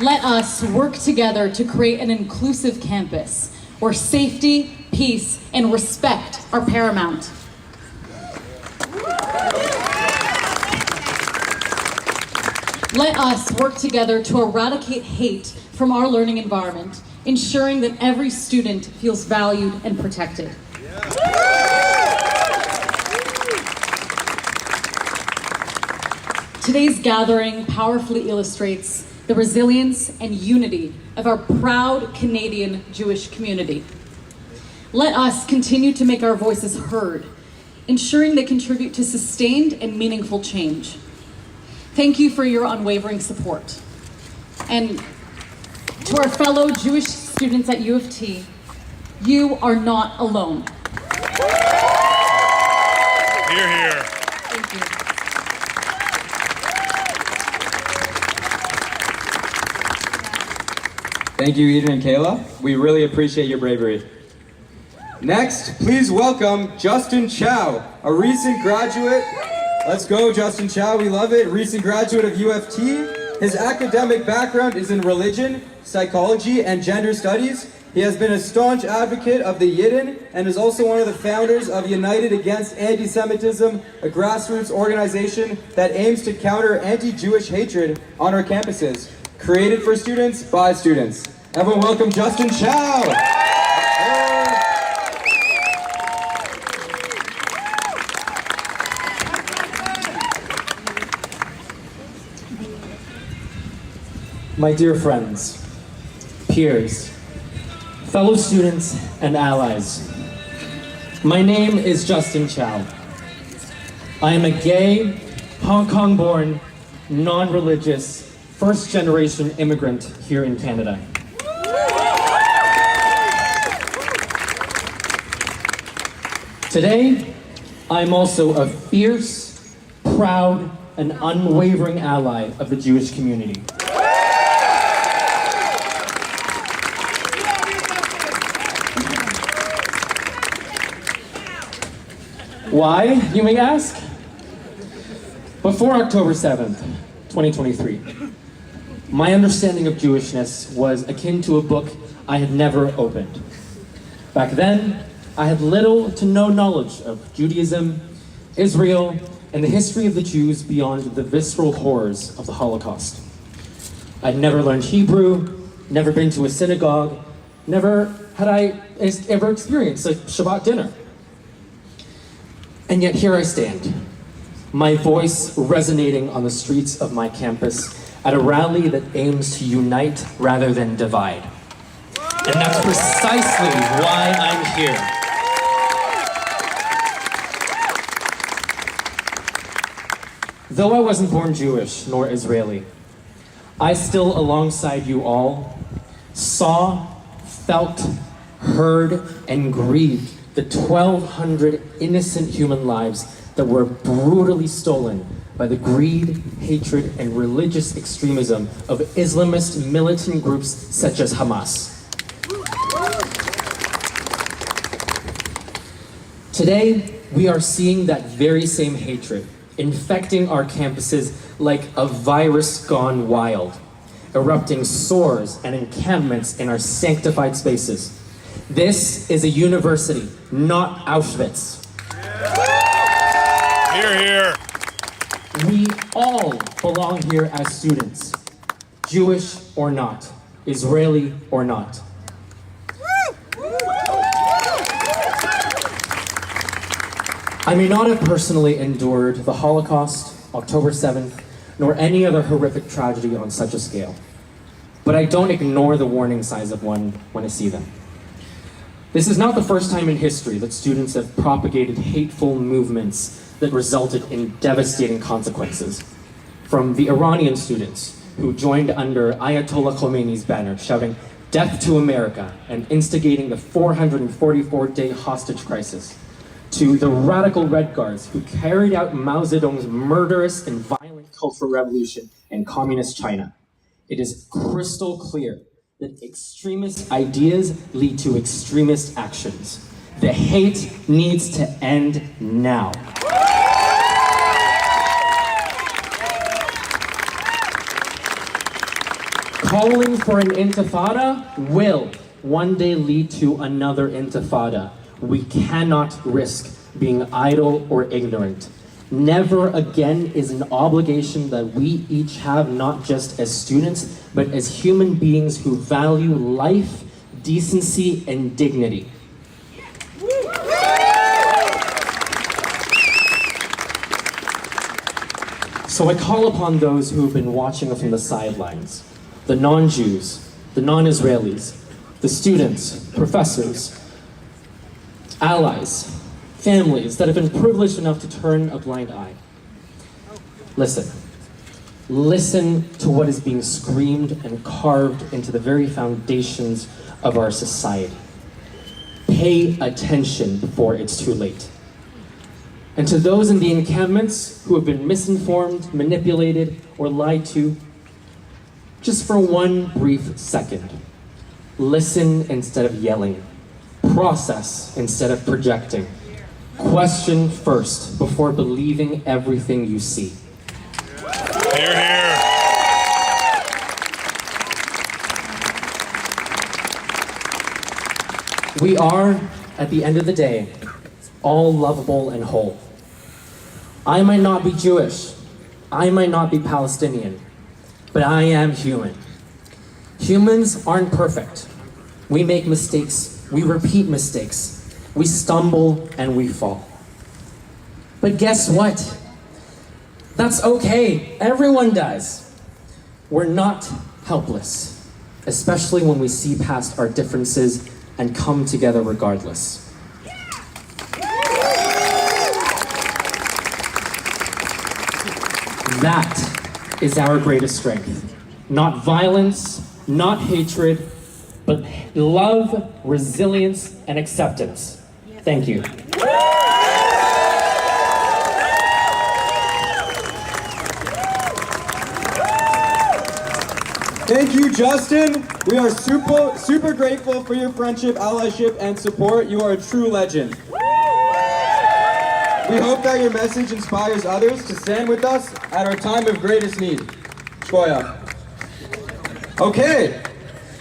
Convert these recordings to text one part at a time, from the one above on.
Let us work together to create an inclusive campus where safety, peace, and respect are paramount. Let us work together to eradicate hate from our learning environment, ensuring that every student feels valued and protected. Today's gathering powerfully illustrates the resilience and unity of our proud Canadian Jewish community. Let us continue to make our voices heard, ensuring they contribute to sustained and meaningful change. Thank you for your unwavering support. And to our fellow Jewish students at U of T, you are not alone. Hear, hear. Thank you. Thank you, Adrian and Kayla. We really appreciate your bravery. Next, please welcome Justin Chow, a recent graduate. Let's go, Justin Chow, we love it. Recent graduate of U of T. His academic background is in religion, psychology, and gender studies. He has been a staunch advocate of the Yidden and is also one of the founders of United Against Anti-Semitism, a grassroots organization that aims to counter anti-Jewish hatred on our campuses. Created for students, by students. Everyone welcome Justin Chow. My dear friends, peers, fellow students, and allies, my name is Justin Chow. I am a gay, Hong Kong-born, non-religious, first-generation immigrant here in Canada. Today, I'm also a fierce, proud, and unwavering ally of the Jewish community. Why, you may ask? Before October 7th, 2023, my understanding of Jewishness was akin to a book I had never opened. Back then, I had little to no knowledge of Judaism, Israel, and the history of the Jews beyond the visceral horrors of the Holocaust. I'd never learned Hebrew, never been to a synagogue, never had I ever experienced a Shabbat dinner. And yet here I stand, my voice resonating on the streets of my campus at a rally that aims to unite rather than divide. And that's precisely why I'm here. Though I wasn't born Jewish nor Israeli, I still, alongside you all, saw, felt, heard, and grieved the 1,200 innocent human lives that were brutally stolen by the greed, hatred, and religious extremism of Islamist militant groups such as Hamas. Today, we are seeing that very same hatred infecting our campuses like a virus gone wild, erupting sores and encampments in our sanctified spaces. This is a university, not Auschwitz. Hear, hear. We all belong here as students, Jewish or not, Israeli or not. I may not have personally endured the Holocaust, October 7th, nor any other horrific tragedy on such a scale, but I don't ignore the warning signs of one when I see them. This is not the first time in history that students have propagated hateful movements that resulted in devastating consequences. From the Iranian students who joined under Ayatollah Khomeini's banner shouting, "Death to America," and instigating the 444-day hostage crisis, to the radical Red Guards who carried out Mao Zedong's murderous and violent cultural revolution in communist China. It is crystal clear that extremist ideas lead to extremist actions. The hate needs to end now. calling for an intifada will one day lead to another intifada. We cannot risk being idle or ignorant. Never again is an obligation that we each have, not just as students, but as human beings who value life, decency, and dignity. So I call upon those who have been watching from the sidelines, the non-Jews, the non-Israelis, the students, professors, allies, families that have been privileged enough to turn a blind eye. Listen. Listen to what is being screamed and carved into the very foundations of our society. Pay attention before it's too late. And to those in the encampments who have been misinformed, manipulated, or lied to, just for one brief second, listen instead of yelling. Process instead of projecting. Question first before believing everything you see. Hear, hear. We are, at the end of the day, all lovable and whole. I might not be Jewish, I might not be Palestinian, but I am human. Humans aren't perfect. We make mistakes, we repeat mistakes, we stumble and we fall. But guess what? That's okay, everyone does. We're not helpless, especially when we see past our differences and come together regardless. That is our greatest strength. Not violence, not hatred, but love, resilience, and acceptance. Thank you. Thank you, Justin. We are super grateful for your friendship, allyship, and support. You are a true legend. We hope that your message inspires others to stand with us at our time of greatest need. Shkoya. Okay,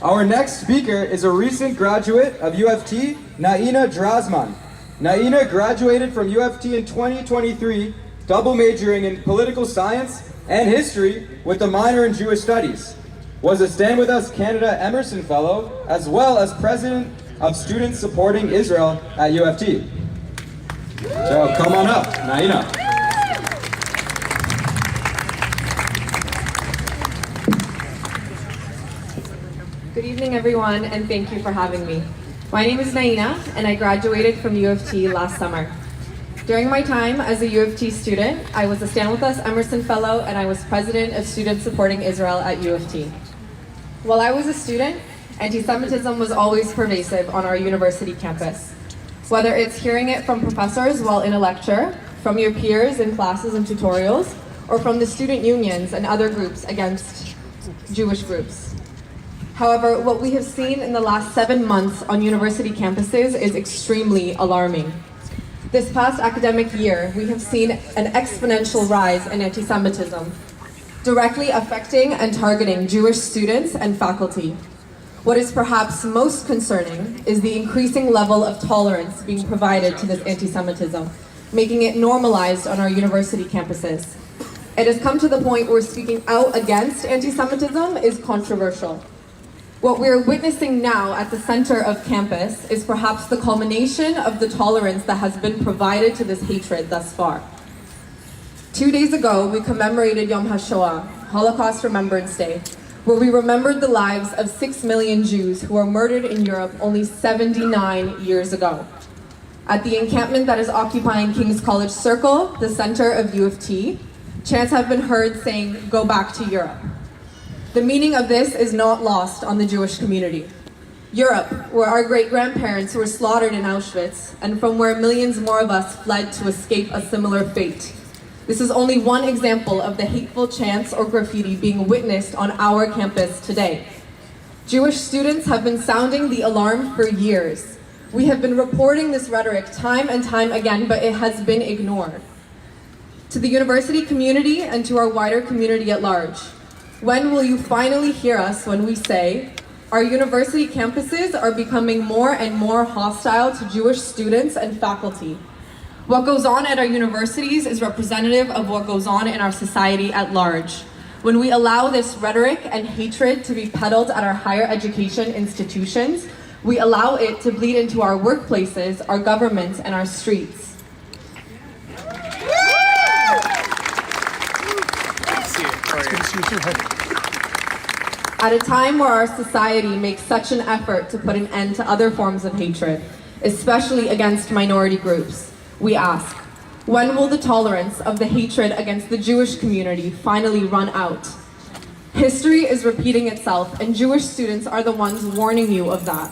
our next speaker is a recent graduate of UFT, Naina Drasman. Naina graduated from UFT in 2023, double majoring in political science and history with a minor in Jewish studies. Was a Stand With Us Canada Emerson Fellow, as well as President of Students Supporting Israel at UFT. So come on up, Naina. Good evening, everyone, and thank you for having me. My name is Naina, and I graduated from UFT last summer. During my time as a UFT student, I was a Stand With Us Emerson Fellow, and I was President of Students Supporting Israel at UFT. While I was a student, anti-Semitism was always pervasive on our university campus. Whether it's hearing it from professors while in a lecture, from your peers in classes and tutorials, or from the student unions and other groups against Jewish groups. However, what we have seen in the last 7 months on university campuses is extremely alarming. This past academic year, we have seen an exponential rise in anti-Semitism, directly affecting and targeting Jewish students and faculty. What is perhaps most concerning is the increasing level of tolerance being provided to this anti-Semitism, making it normalized on our university campuses. It has come to the point where speaking out against anti-Semitism is controversial. What we're witnessing now at the center of campus is perhaps the culmination of the tolerance that has been provided to this hatred thus far. 2 days ago, we commemorated Yom HaShoah, Holocaust Remembrance Day, where we remembered the lives of 6 million Jews who were murdered in Europe only 79 years ago. At the encampment that is occupying King's College Circle, the center of U of T, chants have been heard saying, "Go back to Europe." The meaning of this is not lost on the Jewish community. Europe, where our great-grandparents were slaughtered in Auschwitz, and from where millions more of us fled to escape a similar fate. This is only one example of the hateful chants or graffiti being witnessed on our campus today. Jewish students have been sounding the alarm for years. We have been reporting this rhetoric time and time again, but it has been ignored. To the university community and to our wider community at large, When will you finally hear us when we say, our university campuses are becoming more and more hostile to Jewish students and faculty? What goes on at our universities is representative of what goes on in our society at large. When we allow this rhetoric and hatred to be peddled at our higher education institutions, we allow it to bleed into our workplaces, our governments, and our streets. At a time where our society makes such an effort to put an end to other forms of hatred, especially against minority groups, we ask, when will the tolerance of the hatred against the Jewish community finally run out? History is repeating itself, and Jewish students are the ones warning you of that.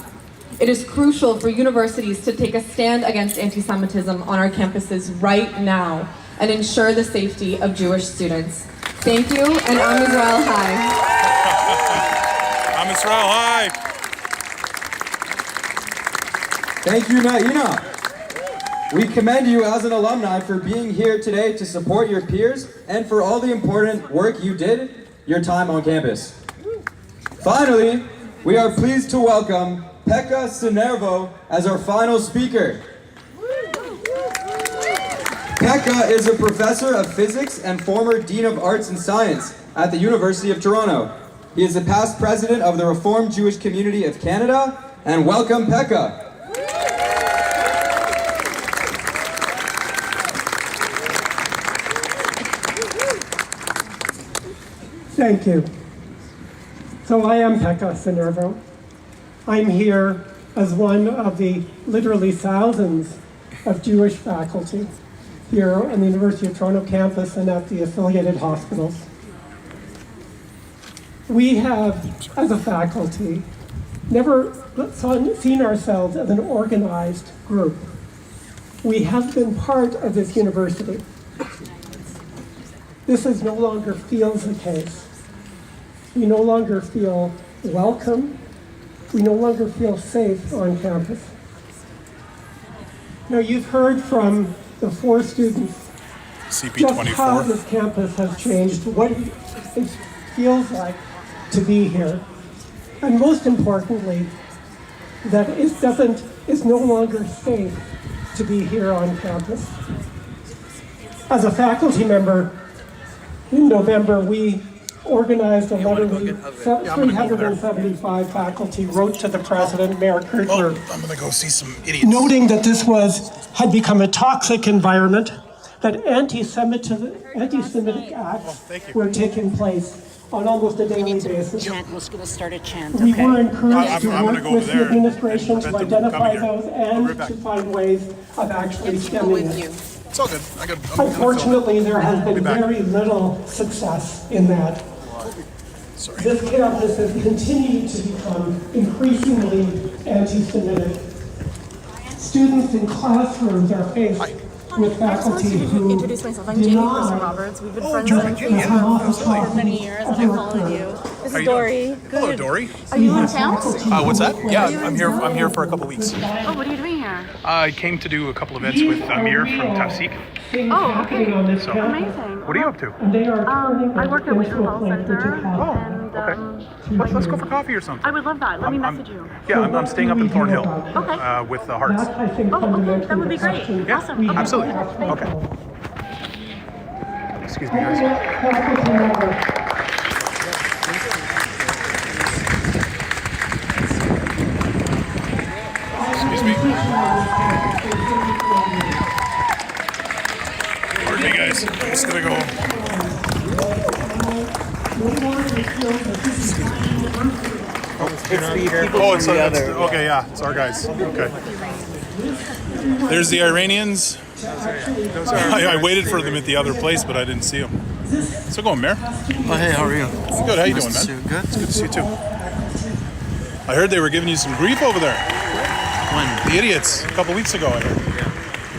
It is crucial for universities to take a stand against anti-Semitism on our campuses right now and ensure the safety of Jewish students. Thank you, and Am Israel High. Am Israel High. Thank you, Naina. We commend you as an alumni for being here today to support your peers and for all the important work you did your time on campus. Finally, we are pleased to welcome Pekka Sinervo as our final speaker. Pekka is a professor of physics and former dean of arts and science at the University of Toronto. He is the past president of the Reformed Jewish Community of Canada, and welcome, Pekka. Thank you. So I am Pekka Sinervo. I'm here as one of the literally thousands of Jewish faculty here on the University of Toronto campus and at the affiliated hospitals. We have, as a faculty, never seen ourselves as an organized group. We have been part of this university. This is no longer feels the case. We no longer feel welcome. We no longer feel safe on campus. Now, you've heard from the 4 students just how CP24. this campus has changed, what it feels like to be here, and most importantly, that it's no longer safe to be here on campus. As a faculty member, in November, we organized a letter. 375 faculty wrote to the president, Mayor Kirchner, I'm gonna go see some idiots. noting that this had become a toxic environment, that anti-Semitic acts were taking place on almost a daily basis. Was going to start a chant. We were encouraged to I'm gonna work go with over the there administration and to prevent them from identify coming those here. and I'll be right to back. find ways of actually stemming it. It's all good. I'm gonna Unfortunately, there has been back. very little success in that. Sorry. This campus has continued to become increasingly anti-Semitic. Students in classrooms are faced with faculty who Introduce myself. I'm Jamie Person Roberts. We've been friends on Facebook for many years, and I followed you. This is Dory. Hello, Dory. Are you in town? What's that? Yeah, I'm here for a couple weeks. Oh, what are you doing here? I came to do a couple events with Amir from Tafsik. Oh, okay. So, Amazing. what are you up to? I work at Wheaton Hall Center, and Okay. Let's go for coffee or something. I would love that. Let me message you. Yeah, I'm staying up in Thornhill. Okay. With the Hearts. Oh, okay. That would be great. Yeah, Awesome. absolutely. Okay. Excuse me, guys. Excuse me. Pardon me, guys. I'm just gonna go. Okay, yeah, it's our guys. Okay. There's the Iranians. I waited for them at the other place, but I didn't see them. So going, Mayor. Oh, hey, how are you? Good. How you doing, man? Good. It's good to see you too. I heard they were giving you some grief over there. When? The idiots. A couple weeks ago, I heard. Yeah.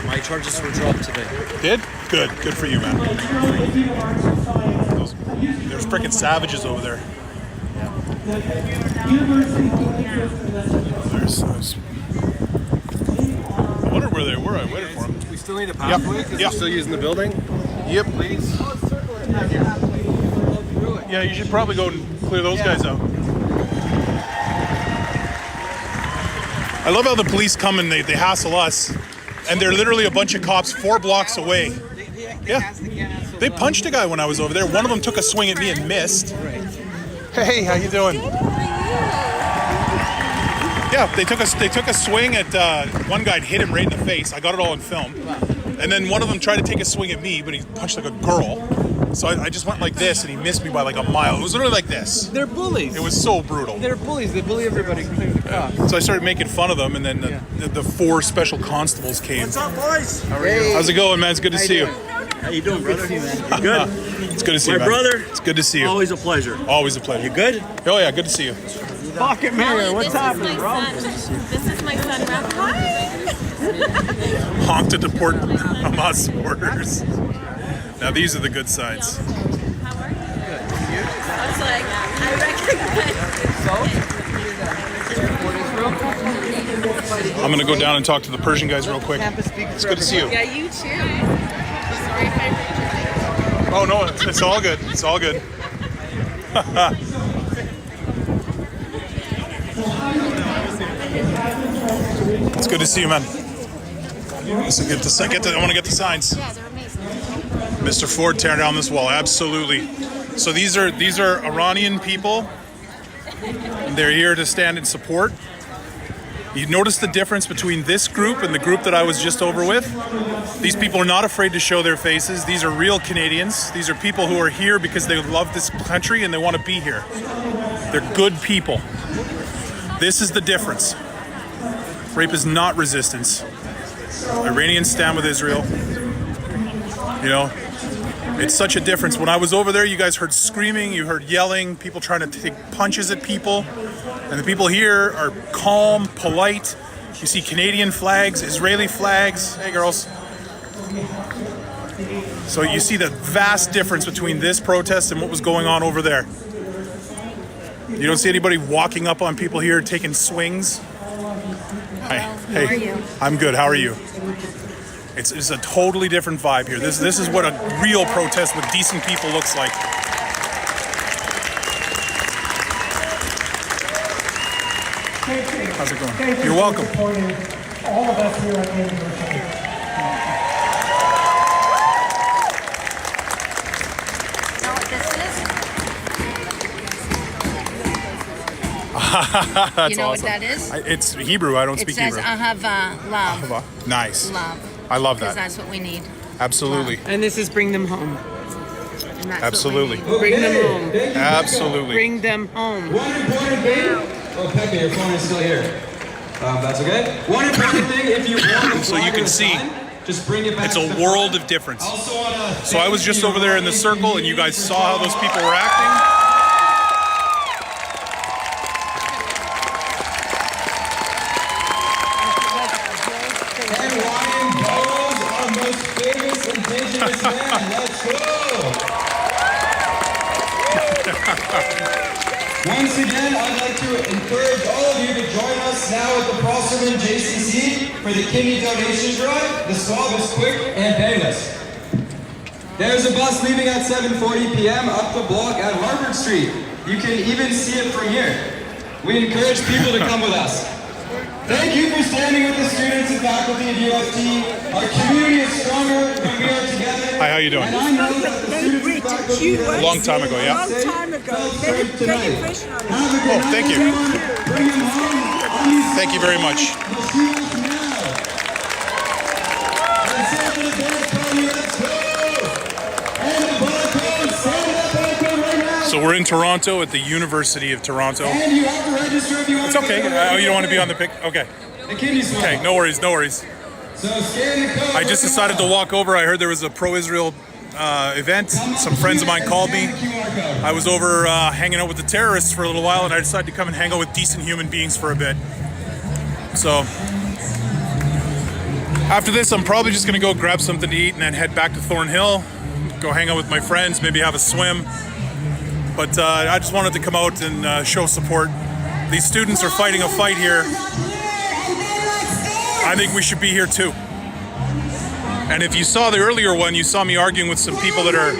My charges were dropped today. Did? Good. Good for you, man. There's freaking savages over there. There's I wonder where they were. I waited for them. We still need a pathway because Yep. we're still using the building. Yep. Please. Yeah, Yeah, you should probably go and clear those guys out. I love how the police come and they hassle us, and they're literally a bunch of cops 4 blocks away. Yeah, they punched a guy when I was over there. One of them took a swing at me and missed. Hey, how you doing? Yeah, they took a swing at one guy and hit him right in the face. I got it all on film. And then one of them tried to take a swing at me, but he punched like a girl. So I just went like this, and he missed me by like a mile. It was literally like this. They're bullies. It was so brutal. They're bullies. They bully everybody, including the cops. So I started making fun of them, and then the 4 special constables came. What's up, boys? How are you? How's it going, man? It's good to see you. How you doing, brother? Good to see you, man. You good? It's good to see you, My man. brother. It's good to see you. Always a pleasure. Always a pleasure. You good? Oh yeah, good to see you. Pocket Mayor, what's happening, bro? This is my son, Ralph. Hi. Honk to deport Hamas supporters. Now these are the good sides. How are you? Good. I was like, I recognize. I'm gonna go down and talk to the Persian guys real quick. It's good to see you. Yeah, you too. Sorry if I reached Oh no, it's all good. It's all good. It's good to see you, man. It's good to I want to get the signs. Yeah, they're amazing. Mr. Ford tearing down this wall, absolutely. So these are Iranian people. And they're here to stand in support. You notice the difference between this group and the group that I was just over with? These people are not afraid to show their faces. These are real Canadians. These are people who are here because they love this country and they want to be here. They're good people. This is the difference. Rape is not resistance. Iranians stand with Israel. You know, it's such a difference. When I was over there, you guys heard screaming, you heard yelling, people trying to take punches at people. And the people here are calm, polite. You see Canadian flags, Israeli flags. Hey, girls. So you see the vast difference between this protest and what was going on over there. You don't see anybody walking up on people here taking swings. Hi. Hey. How are you? I'm good. How are you? It's a totally different vibe here. This is what a real protest with decent people looks like. How's it going? Thank you You're for welcome. supporting all of us here at the University. know what this That's You know awesome. what that is? It's Hebrew. I don't It speak says Hebrew. ahava, love. Ahava. Nice. Love. I love Because that. that's what we need. Absolutely. And this is bring them home. And that's Absolutely. What we need. Bring them home. Absolutely. Bring them home. One important thing. Oh, Pekka, your phone is still here. That's okay. One important thing, if you want to So you can see, just bring it back. it's a world of difference. So I was just over there in the circle, and you guys saw how those people were acting. Once again, I'd like to encourage all of you to join us now at the Prosserman JCC for the kidney donation drive. The swab is quick and painless. There's a bus leaving at 7:40 p.m. up the block at Harvard Street. You can even see it from here. We encourage people to come with us. Thank you for standing with the students and faculty of UFT. Our community is stronger when we are together. Hi, how you doing? And I know that the students and faculty A long time ago, yeah. Have a good Oh, thank you. night, everyone. Bring them home. On these Thank you very much. We'll see you now. And say for the dance party, let's go. And the barcode, stand that barcode right now. So we're in Toronto at the University of Toronto. And you have to register if you want It's to okay. be Oh, you don't want to be on the pic? Okay. the kidney swab. Okay, no worries, no worries. So scan the code. I just decided to walk over. I heard there was a pro-Israel event. Some friends of mine called me. I was over hanging out with the terrorists for a little while, and I decided to come and hang out with decent human beings for a bit. So after this, I'm probably just going to go grab something to eat and then head back to Thornhill, go hang out with my friends, maybe have a swim. But I just wanted to come out and show support. These students are fighting a fight here. I think we should be here too. And if you saw the earlier one, you saw me arguing with some people that are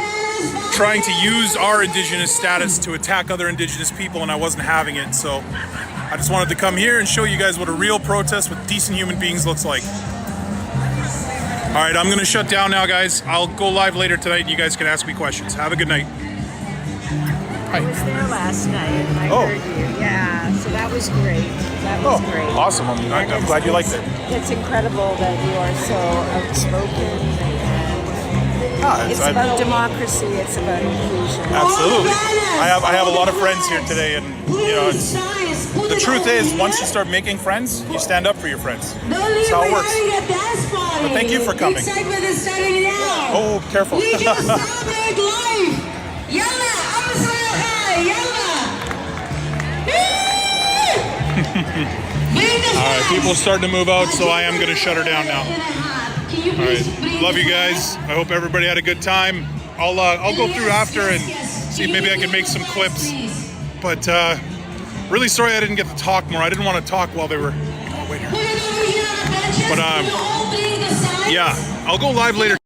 trying to use our Indigenous status to attack other Indigenous people, and I wasn't having it. So I just wanted to come here and show you guys what a real protest with decent human beings looks like. All right, I'm gonna shut down now, guys. I'll go live later tonight and you guys can ask me questions. Have a good night. I was there last night and I heard you. Yeah, so that was great. That was great. Awesome. I'm glad you liked it. It's incredible that you are so outspoken. It's about democracy. It's about inclusion. Absolutely. I have a lot of friends here today, and you know, the truth is, once you start making friends, you stand up for your friends. That's how it works. But thank you for coming. Oh, careful. All right, people are starting to move out, so I am going to shut her down now. All right, love you guys. I hope everybody had a good time. I'll go through after and see if maybe I can make some clips. But really sorry I didn't get to talk more. I didn't want to talk while they were. Oh, wait here. But yeah, I'll go live later.